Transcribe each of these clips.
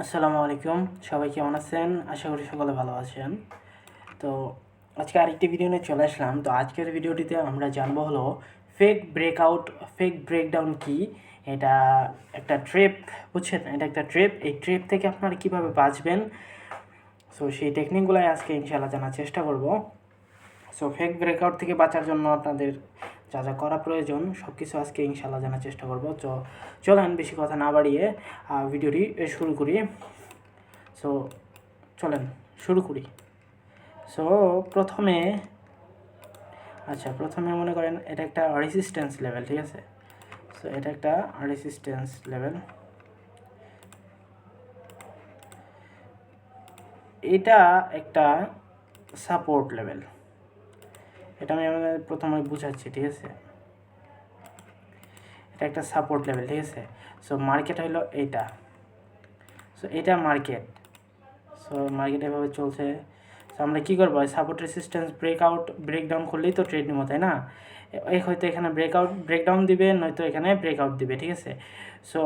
আসসালামু আলাইকুম, সবাই কেমন আছেন? আশা করি সকলে ভালো আছেন। তো আজকে আরেকটি ভিডিও নিয়ে চলে আসলাম। তো আজকের ভিডিওটিতে আমরা জানবো হলো ফেক ব্রেকডাউন কি। এটা একটা ট্রেপ, বুঝছেন? এটা একটা ট্রেপ। এই ট্রেপ থেকে আপনারা কীভাবে বাঁচবেন, সো সেই টেকনিকগুলোই আজকে ইনশাআল্লাহ জানার চেষ্টা করব। সো ফেক ব্রেকআউট থেকে বাঁচার জন্য আপনাদের যা যা করা প্রয়োজন সব কিছু আজকে ইনশাআল্লাহ জানার চেষ্টা করব। তো চলেন বেশি কথা না বাড়িয়ে ভিডিওটি শুরু করি। সো চলেন শুরু করি। সো প্রথমে মনে করেন এটা একটা রেসিস্ট্যান্স লেভেল, ঠিক আছে? সো এটা একটা রেসিস্ট্যান্স লেভেল, এটা একটা সাপোর্ট লেভেল। এটা আমি আমাদের প্রথমে বুঝাচ্ছি, ঠিক আছে? এটা একটা সাপোর্ট লেভেল, ঠিক আছে? সো মার্কেট হলো এইটা। সো এটা মার্কেট। সো মার্কেট এভাবে চলছে। সো আমরা কী করবো? সাপোর্ট রেসিস্ট্যান্স ব্রেকডাউন করলেই তো ট্রেড নিব, তাই না? হয়তো এখানে ব্রেকডাউন দিবে, নয়তো এখানে ব্রেকআউট দিবে, ঠিক আছে? সো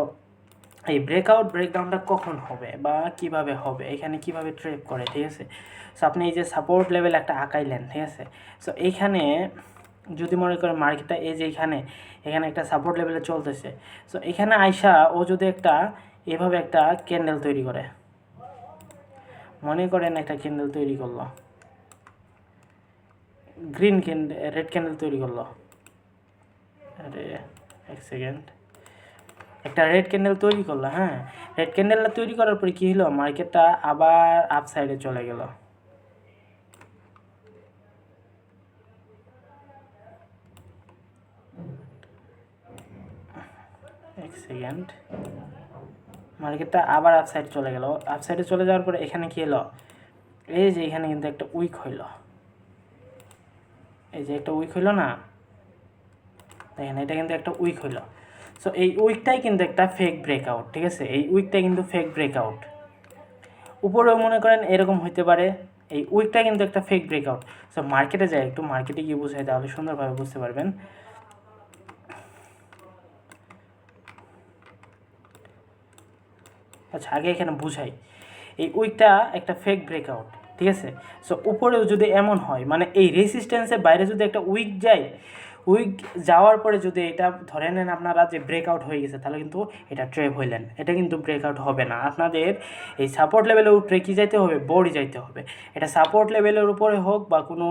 এই ব্রেকডাউনটা কখন হবে বা কিভাবে হবে, এখানে কিভাবে ট্রেড করে, ঠিক আছে? সো আপনি এই যে সাপোর্ট লেভেল একটা আঁকাইলেন, ঠিক আছে? সো এইখানে যদি মনে করেন মার্কেটটা এই যে এখানে একটা সাপোর্ট লেভেলে চলতেছে, সো এখানে আইসা ও যদি এভাবে একটা ক্যান্ডেল তৈরি করে, মনে করেন একটা ক্যান্ডেল তৈরি করলো, রেড ক্যান্ডেল তৈরি করলো। আরে এক সেকেন্ড, একটা রেড ক্যান্ডেল তৈরি করলো। হ্যাঁ, রেড ক্যান্ডেলটা তৈরি করার পরে কী হলো? মার্কেটটা আবার আপ সাইডে চলে গেল। এক সেকেন্ড, মার্কেটটা আবার আপ সাইড চলে গেল। আপ সাইডে চলে যাওয়ার পরে এখানে কী হলো? এই যে এখানে কিন্তু একটা উইক হইলো, এই যে একটা উইক হইলো না, দেখেন এটা কিন্তু একটা উইক হইলো। সো এই উইকটাই কিন্তু একটা ফেক ব্রেকআউট, ঠিক আছে? এই উইকটা কিন্তু ফেক ব্রেকআউট। উপরেও মনে করেন এরকম হইতে পারে, এই উইকটা কিন্তু একটা ফেক ব্রেকআউট। সো মার্কেটে যায়, একটু মার্কেটে গিয়ে বুঝাই তাহলে সুন্দরভাবে বুঝতে পারবেন। আচ্ছা, আগে এখানে বুঝাই, এই উইকটা একটা ফেক ব্রেকআউট, ঠিক আছে? সো উপরেও যদি এমন হয়, মানে এই রেসিস্ট্যান্সের বাইরে যদি একটা উইক যায়, উইক যাওয়ার পরে যদি এটা ধরে নেন আপনারা যে ব্রেকআউট হয়ে গেছে, তাহলে কিন্তু এটা ট্রেপ হইলেন। এটা কিন্তু ব্রেকআউট হবে না। আপনাদের এই সাপোর্ট লেভেলের উপরে কী যাইতে হবে? বডি যাইতে হবে। এটা সাপোর্ট লেভেলের উপরে হোক বা কোনো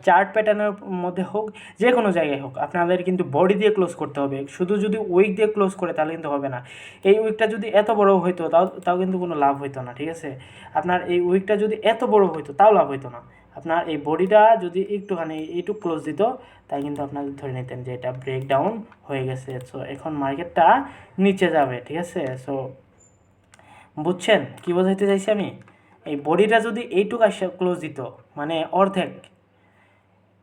চার্ট প্যাটার্নের মধ্যে হোক, যে কোনো জায়গায় হোক, আপনাদের কিন্তু বডি দিয়ে ক্লোজ করতে হবে। শুধু যদি উইক দিয়ে ক্লোজ করে তাহলে কিন্তু হবে না। এই উইকটা যদি এত বড় হইতো তাও কিন্তু কোনো লাভ হইতো না, ঠিক আছে? আপনার এই উইকটা যদি এত বড় হইতো তাও লাভ হইতো না। আপনার এই বডিটা যদি একটুখানি এইটুকু ক্লোজ দিত, তাই কিন্তু আপনাদের ধরে নিতেন যে এটা ব্রেকডাউন হয়ে গেছে। সো এখন মার্কেটটা নিচে যাবে, ঠিক আছে? সো বুঝছেন কী বোঝাইতে চাইছি আমি? এই বডিটা যদি এইটুকু ক্লোজ দিত, মানে অর্ধেক,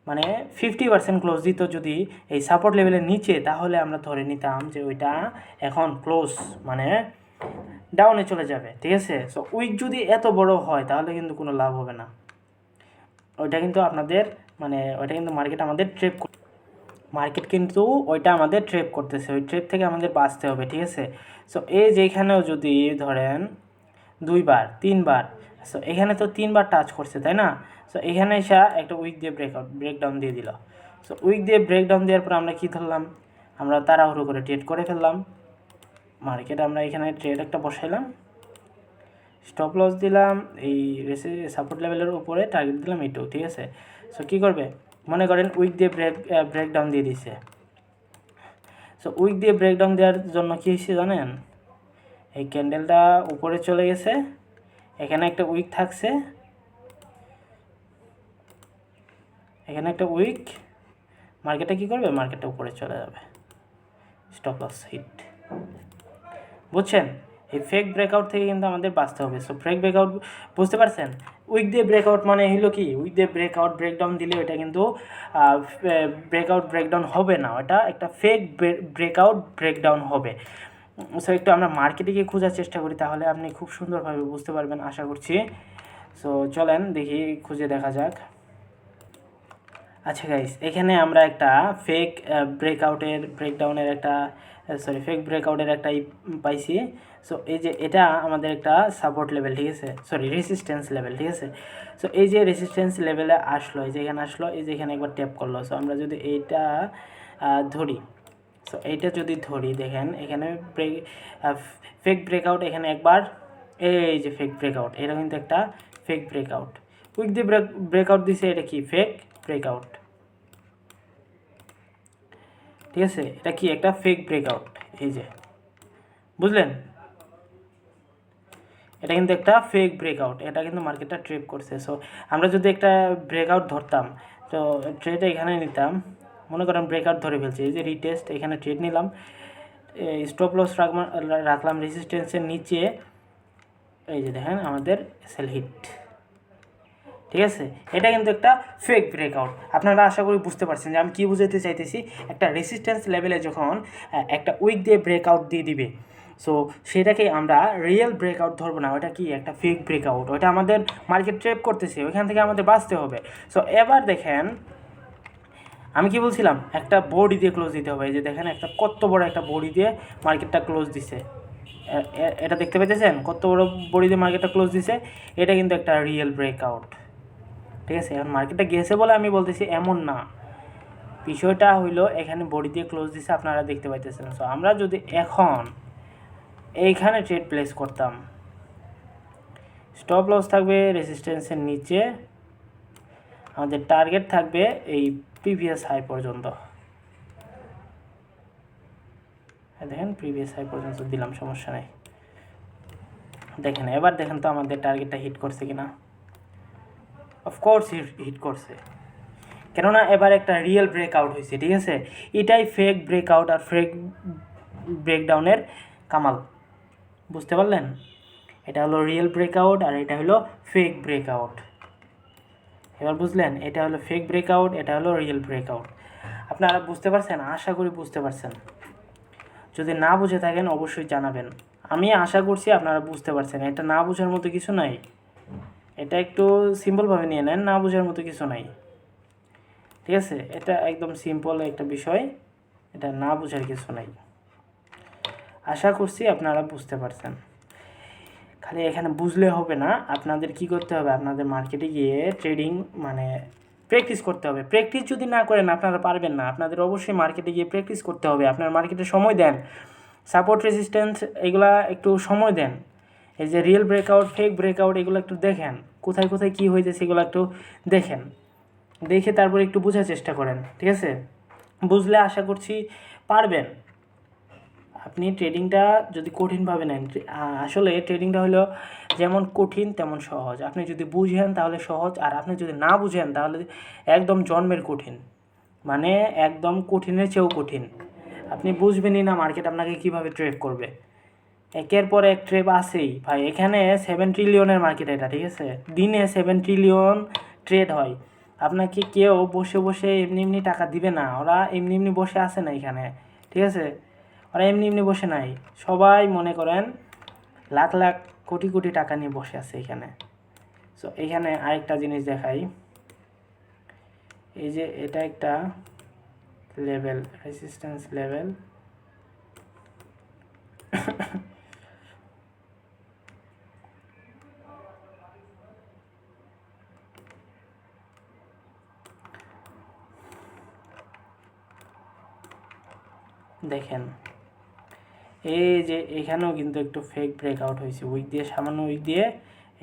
মানে 50% ক্লোজ দিত যদি এই সাপোর্ট লেভেলের নিচে, তাহলে আমরা ধরে নিতাম যে ওইটা এখন ক্লোজ, মানে ডাউনে চলে যাবে, ঠিক আছে? সো উইক যদি এত বড় হয় তাহলে কিন্তু কোনো লাভ হবে না। ওইটা কিন্তু আপনাদের ওইটা কিন্তু মার্কেট কিন্তু ওইটা আমাদের ট্রেপ করতেছে। ওই ট্রেপ থেকে আমাদের বাঁচতে হবে, ঠিক আছে? সো এই যেখানেও যদি ধরেন 2বার 3বার, সো এখানে তো 3বার টাচ করছে, তাই না? সো এখানে এসে একটা উইক দিয়ে ব্রেকডাউন দিয়ে দিল। সো উইক দিয়ে ব্রেকডাউন দেওয়ার পর আমরা কী ধরলাম? আমরা তাড়াহুড়ো করে ট্রেড করে ফেললাম মার্কেট। আমরা এখানে ট্রেড একটা বসাইলাম, স্টপ লস দিলাম, এই সাপোর্ট লেভেলের উপরে টার্গেট দিলাম এইটুকু, ঠিক আছে? সো কী করবে? মনে করেন উইক দিয়ে ব্রেকডাউন দিয়ে দিছে। সো উইক দিয়ে ব্রেকডাউন দেওয়ার জন্য কী হয়েছে জানেন? এই ক্যান্ডেলটা উপরে চলে গেছে, এখানে একটা উইক থাকছে, এখানে একটা উইক, মার্কেটটা কী করবে? মার্কেটটা উপরে চলে যাবে, স্টপ লস হিট। বুঝছেন? এই ফেক ব্রেকআউট থেকে কিন্তু আমাদের বাঁচতে হবে। সো ফেক ব্রেকআউট বুঝতে পারছেন? উইক দিয়ে ব্রেকআউট মানে হলো কি? উইক দিয়ে ব্রেকডাউন দিলে ওটা কিন্তু ব্রেকডাউন হবে না, ওটা একটা ফেক ব্রেকডাউন হবে। সো একটু আমরা মার্কেটে গিয়ে খোঁজার চেষ্টা করি, তাহলে আপনি খুব সুন্দরভাবে বুঝতে পারবেন আশা করছি। সো চলেন দেখি, খুঁজে দেখা যাক। আচ্ছা গাইস, এখানে আমরা একটা ফেক ব্রেকআউটের একটা পাইছি। সো এই যে এটা আমাদের একটা সাপোর্ট লেভেল, ঠিক আছে, সরি রেসিস্ট্যান্স লেভেল, ঠিক আছে। সো এই যে রেসিস্ট্যান্স লেভেলে আসলো, এই যে এখানে আসলো, এই যে এখানে একবার ট্যাপ করলো। সো আমরা যদি এইটা ধরি, সো এইটা যদি ধরি, দেখেন এখানে ফেক ব্রেকআউট, এখানে একবার এই যে ফেক ব্রেকআউট, এটা কিন্তু একটা ফেক ব্রেকআউট। উইক দিয়ে ব্রেকআউট দিছে, এটা কি ফেক ব্রেকআউট, ঠিক আছে, এটা কি একটা ফেক ব্রেকআউট, এই যে বুঝলেন, এটা কিন্তু একটা ফেক ব্রেকআউট, এটা কিন্তু মার্কেটটা ট্রেড করছে। সো আমরা যদি একটা ব্রেকআউট ধরতাম, তো ট্রেডটা এখানে নিতাম, মনে করেন ব্রেকআউট ধরে ফেলছি, এই যে রিটেস্ট, এখানে ট্রেড নিলাম, স্টপ লস রাখলাম রেজিস্ট্যান্সের নিচে, এই যে দেখেন আমাদের সেল হিট, ঠিক আছে। এটা কিন্তু একটা ফেক ব্রেকআউট। আপনারা আশা করি বুঝতে পারছেন যে আমি কী বুঝাতে চাইতেছি। একটা রেসিস্ট্যান্স লেভেলে যখন একটা উইক দিয়ে ব্রেকআউট দিয়ে দিবে, সো সেটাকে আমরা রিয়েল ব্রেকআউট ধরবো না, ওটা কি একটা ফেক ব্রেকআউট, ওটা আমাদের মার্কেট ট্রেড করতেছে, ওইখান থেকে আমাদের বাঁচতে হবে। সো এবার দেখেন আমি কি বলছিলাম, একটা বডি দিয়ে ক্লোজ দিতে হবে। এই যে দেখেন একটা কত বড় একটা বডি দিয়ে মার্কেটটা ক্লোজ দিছে, এটা দেখতে পেতেছেন কত বড় বডি দিয়ে মার্কেটটা ক্লোজ দিছে, এটা কিন্তু একটা রিয়েল ব্রেকআউট, ঠিক আছে। এখন মার্কেটটা গেছে বলে আমি বলতেছি এমন না, বিষয়টা হইলো এখানে বডি দিয়ে ক্লোজ দিছে, আপনারা দেখতে পাইতেছেন। সো আমরা যদি এখন এইখানে ট্রেড প্লেস করতাম, স্টপ লস থাকবে রেজিস্ট্যান্সের নিচে, আমাদের টার্গেট থাকবে এই প্রিভিয়াস হাই পর্যন্ত, দেখেন প্রিভিয়াস হাই পর্যন্ত দিলাম, সমস্যা নেই। দেখেন এবার দেখেন তো আমাদের টার্গেটটা হিট করছে কিনা, অফকোর্স হিট করছে, কেননা এবার একটা রিয়েল ব্রেকআউট হয়েছে, ঠিক আছে। এটাই ফেক ব্রেকআউট আর ফেক ব্রেকডাউনের কামাল, বুঝতে পারলেন। এটা হলো রিয়েল ব্রেকআউট আর এটা হলো ফেক ব্রেকআউট, এবার বুঝলেন, এটা হলো ফেক ব্রেকআউট, এটা হলো রিয়েল ব্রেকআউট। আপনারা বুঝতে পারছেন, আশা করি বুঝতে পারছেন। যদি না বুঝে থাকেন অবশ্যই জানাবেন, আমি আশা করছি আপনারা বুঝতে পারছেন। এটা না বোঝার মতো কিছু নাই, এটা একটু সিম্পলভাবে নিয়ে নেন, না বোঝার মতো কিছু নাই, ঠিক আছে। এটা একদম সিম্পল একটা বিষয়, এটা না বোঝার কিছু নাই। আশা করছি আপনারা বুঝতে পারছেন। খালি এখানে বুঝলে হবে না, আপনাদের কি করতে হবে, আপনাদের মার্কেটে গিয়ে ট্রেডিং মানে প্র্যাকটিস করতে হবে। প্র্যাকটিস যদি না করেন আপনারা পারবেন না, আপনাদের অবশ্যই মার্কেটে গিয়ে প্র্যাকটিস করতে হবে। আপনার মার্কেটে সময় দেন, সাপোর্ট রেজিস্ট্যান্স এগুলা একটু সময় দেন, এই যে রিয়েল ব্রেকআউট ফেক ব্রেকআউট এগুলো একটু দেখেন, কোথায় কোথায় কী হয়েছে সেগুলো একটু দেখেন, দেখে তারপরে একটু বোঝার চেষ্টা করেন, ঠিক আছে। বুঝলে আশা করছি পারবেন। আপনি ট্রেডিংটা যদি কঠিনভাবে নেন, আসলে ট্রেডিংটা হলো যেমন কঠিন তেমন সহজ। আপনি যদি বুঝেন তাহলে সহজ, আর আপনি যদি না বুঝেন তাহলে একদম জন্মের কঠিন, মানে একদম কঠিনের চেয়েও কঠিন। আপনি বুঝবেনই না মার্কেট আপনাকে কীভাবে ট্রেড করবে, একের পর এক ট্রেড আসেই ভাই। এখানে 7 ট্রিলিয়নের মার্কেট এটা, ঠিক আছে, দিনে 7 ট্রিলিয়ন ট্রেড হয়। আপনাকে কেউ বসে বসে এমনি এমনি টাকা দিবে না, ওরা এমনি এমনি বসে আসে না এখানে, ঠিক আছে, ওরা এমনি এমনি বসে নাই, সবাই মনে করেন লাখ লাখ কোটি কোটি টাকা নিয়ে বসে আছে এখানে। সো এখানে আরেকটা জিনিস দেখাই, এই যে এটা একটা লেভেল, রেজিস্ট্যান্স লেভেল, দেখেন এই যে এখানেও কিন্তু একটু ফেক ব্রেকআউট হয়েছে, উইক দিয়ে সামান্য উইক দিয়ে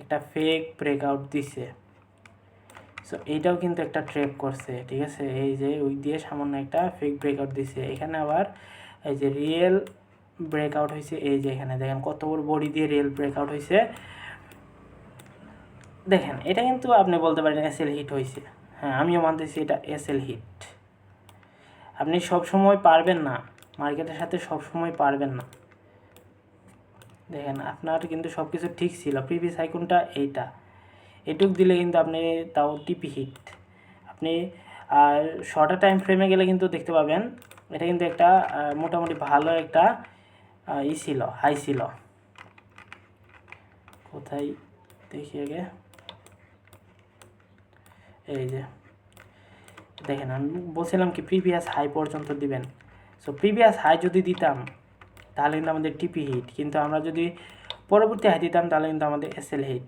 একটা ফেক ব্রেকআউট দিছে। সো এইটাও কিন্তু একটা ট্রেপ করছে, ঠিক আছে, এই যে উইক দিয়ে সামান্য একটা ফেক ব্রেকআউট দিছে। এখানে আবার এই যে রিয়েল ব্রেকআউট হয়েছে, এই যে এখানে দেখেন কত বড় বডি দিয়ে রিয়েল ব্রেকআউট হয়েছে। দেখেন এটা কিন্তু আপনি বলতে পারেন এসএল হিট হয়েছে, হ্যাঁ আমিও মানতেছি এটা এসএল হিট। আপনি সব সময় পারবেন না, মার্কেটের সাথে সব সময় পারবেন না। দেখেন আপনার কিন্তু সব কিছু ঠিক ছিল, প্রিভিয়াস আইকনটা এইটা, এটুক দিলে কিন্তু আপনি তাও টিপি হিট। আপনি শর্টার টাইম ফ্রেমে গেলে কিন্তু দেখতে পাবেন এটা কিন্তু একটা মোটামুটি ভালো একটা ই ছিল, হাই ছিল। কোথায় দেখি আগে, এই যে দেখেন আমি বলছিলাম কি প্রিভিয়াস হাই পর্যন্ত দিবেন। সো প্রিভিয়াস হাই যদি দিতাম, তাহলে কিন্তু আমাদের টিপি হিট, কিন্তু আমরা যদি পরবর্তী হাই দিতাম তাহলে কিন্তু আমাদের এসএল হিট।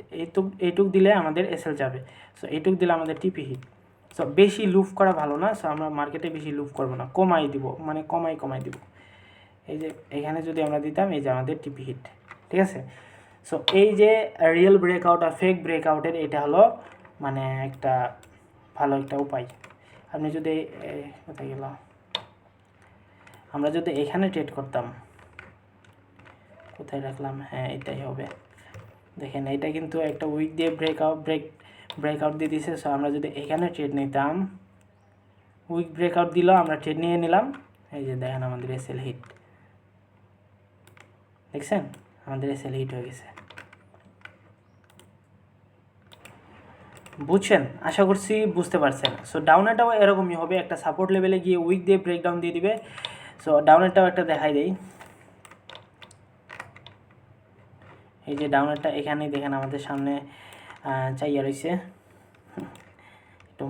এইটুক দিলে আমাদের এসএল যাবে, সো এইটুক দিলে আমাদের টিপি হিট। সো বেশি লুপ করা ভালো না, সো আমরা মার্কেটে বেশি লুপ করবো না, কমাই দিব, মানে কমাই দিব। এই যে এখানে যদি আমরা দিতাম এই যে আমাদের টিপি হিট, ঠিক আছে। সো এই যে রিয়েল ব্রেকআউট আর ফেক ব্রেকআউটের এটা হলো মানে একটা ভালো একটা উপায়। আপনি যদি কোথায় গেল, আমরা যদি এখানে ট্রেড করতাম, কোথায় রাখলাম, হ্যাঁ এটাই হবে। দেখেন এটা কিন্তু একটা উইক দিয়ে ব্রেকআউট দিয়ে দিছে। সো আমরা যদি এখানে ট্রেড নিতাম, উইক ব্রেকআউট দিল, আমরা ট্রেড নিয়ে নিলাম, এই যে দেখেন আমাদের এসএল হিট, দেখছেন আমাদের এসএল হিট হয়ে গেছে। বুঝছেন, আশা করছি বুঝতে পারছেন। সো ডাউনেরটাও এরকমই হবে, একটা সাপোর্ট লেভেলে গিয়ে উইক দিয়ে ব্রেকডাউন দিয়ে দিবে। সো ডাউনেরটাও একটা দেখাই দেই, এই যে ডাউনেরটা এখানেই দেখেন আমাদের সামনে চাইয়া রয়েছে। একটু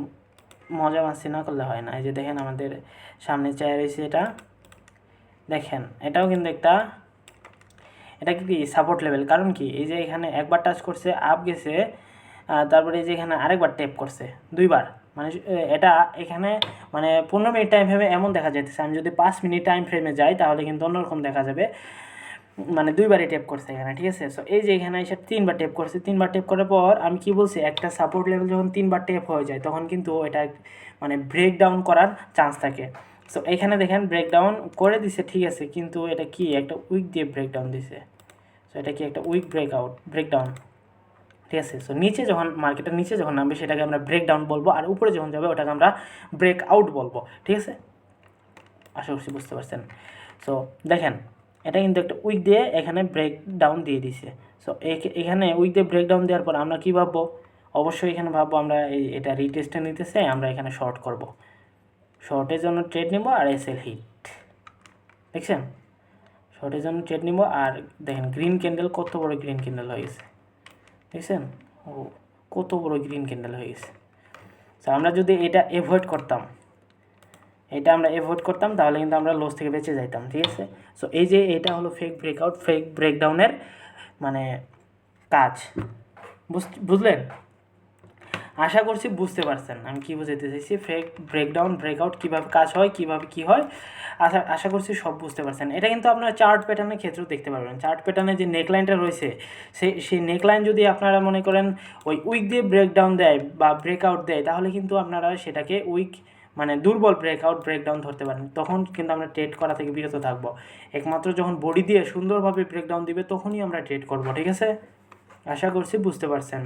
মজা মাস্তি না করলে হয় না। এই যে দেখেন আমাদের সামনে চাইয়া রয়েছে, এটা দেখেন এটাও কিন্তু এটা কি সাপোর্ট লেভেল। কারণ কি, এই যে এখানে একবার টাচ করছে, আপ গেছে, তারপরে এই যে এখানে আরেকবার ট্যাপ করছে, দুইবার, মানে এটা এখানে মানে 15 মিনিট টাইম ফ্রেমে এমন দেখা যাইতেছে। আমি যদি 5 মিনিট টাইম ফ্রেমে যাই তাহলে কিন্তু অন্যরকম দেখা যাবে, মানে দুইবারই ট্যাপ করছে এখানে, ঠিক আছে। সো এই যে এখানে এসে 3বার ট্যাপ করছে, 3বার ট্যাপ করার পর আমি কি বলছি, একটা সাপোর্ট লেভেল যখন 3বার ট্যাপ হয়ে যায় তখন কিন্তু এটা মানে ব্রেকডাউন করার চান্স থাকে। সো এখানে দেখেন ব্রেকডাউন করে দিছে, ঠিক আছে, কিন্তু এটা কি একটা উইক দিয়ে ব্রেকডাউন দিছে। সো এটা কি একটা উইক ব্রেকডাউন, ঠিক আছে। সো নিচে যখন মার্কেটের নিচে যখন নামবে সেটাকে আমরা ব্রেকডাউন বলবো, আর উপরে যখন যাবে ওটাকে আমরা ব্রেকআউট বলবো, ঠিক আছে। আশা করছি বুঝতে পারছেন। সো দেখেন এটা কিন্তু একটা উইক দিয়ে এখানে ব্রেকডাউন দিয়ে দিছে। সো এখানে উইক দিয়ে ব্রেকডাউন দেওয়ার পর আমরা কী ভাববো, অবশ্যই এখানে ভাববো আমরা এটা রিটেস্টে নিতেছে, আমরা এখানে শর্ট করব, শর্টের জন্য ট্রেড নিব আর এসএল হিট, দেখছেন, শর্টের জন্য ট্রেড নিব। আর দেখেন গ্রিন ক্যান্ডেল, কত বড় গ্রিন ক্যান্ডেল হয়ে গেছে, দেখছেন, ও কত বড় গ্রিন ক্যান্ডেল হয়ে গেছে। তো আমরা যদি এটা অ্যাভয়েড করতাম, তাহলে কিন্তু আমরা লস থেকে বেঁচে যাইতাম, ঠিক আছে। সো এই যে এটা হলো ফেক ব্রেকআউট, ফেক ব্রেকডাউনের মানে কাজ, বুঝলেন? আশা করছি বুঝতে পারছেন আমি কী বোঝাতে চাইছি, ফেক ব্রেকআউট কীভাবে কাজ হয়, কীভাবে কী হয়, আশা করছি সব বুঝতে পারছেন। এটা কিন্তু আপনারা চার্ট প্যাটার্নের ক্ষেত্রেও দেখতে পারবেন। চার্ট প্যাটার্নে যে নেকলাইনটা রয়েছে, সেই নেকলাইন যদি আপনারা মনে করেন ওই উইক দিয়ে ব্রেকডাউন দেয় বা ব্রেকআউট দেয়, তাহলে কিন্তু আপনারা সেটাকে মানে দুর্বল ব্রেকডাউন ধরতে পারেন। তখন কিন্তু আমরা ট্রেড করা থেকে বিরত থাকবো। একমাত্র যখন বডি দিয়ে সুন্দরভাবে ব্রেকডাউন দিবে তখনই আমরা ট্রেড করব, ঠিক আছে। আশা করছি বুঝতে পারছেন।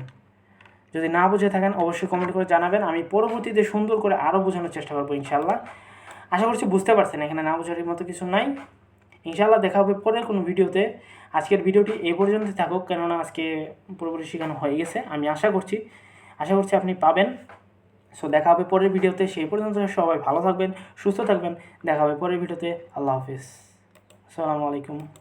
যদি না বুঝে থাকেন অবশ্যই কমেন্ট করে জানাবেন, আমি পরবর্তীতে সুন্দর করে আরও বোঝানোর চেষ্টা করবো ইনশাল্লাহ। আশা করছি বুঝতে পারছেন, এখানে না বোঝার মতো কিছু নাই। ইনশাল্লাহ দেখা হবে পরের কোনো ভিডিওতে। আজকের ভিডিওটি এই পর্যন্ত থাকুক, কেননা আজকে পুরোপুরি শেখানো হয়ে গেছে। আমি আশা করছি আপনি পাবেন। সো দেখা হবে পরের ভিডিওতে, সেই পর্যন্ত সবাই ভালো থাকবেন, সুস্থ থাকবেন। দেখা হবে পরের ভিডিওতে। আল্লাহ হাফিজ, আসসালামু আলাইকুম।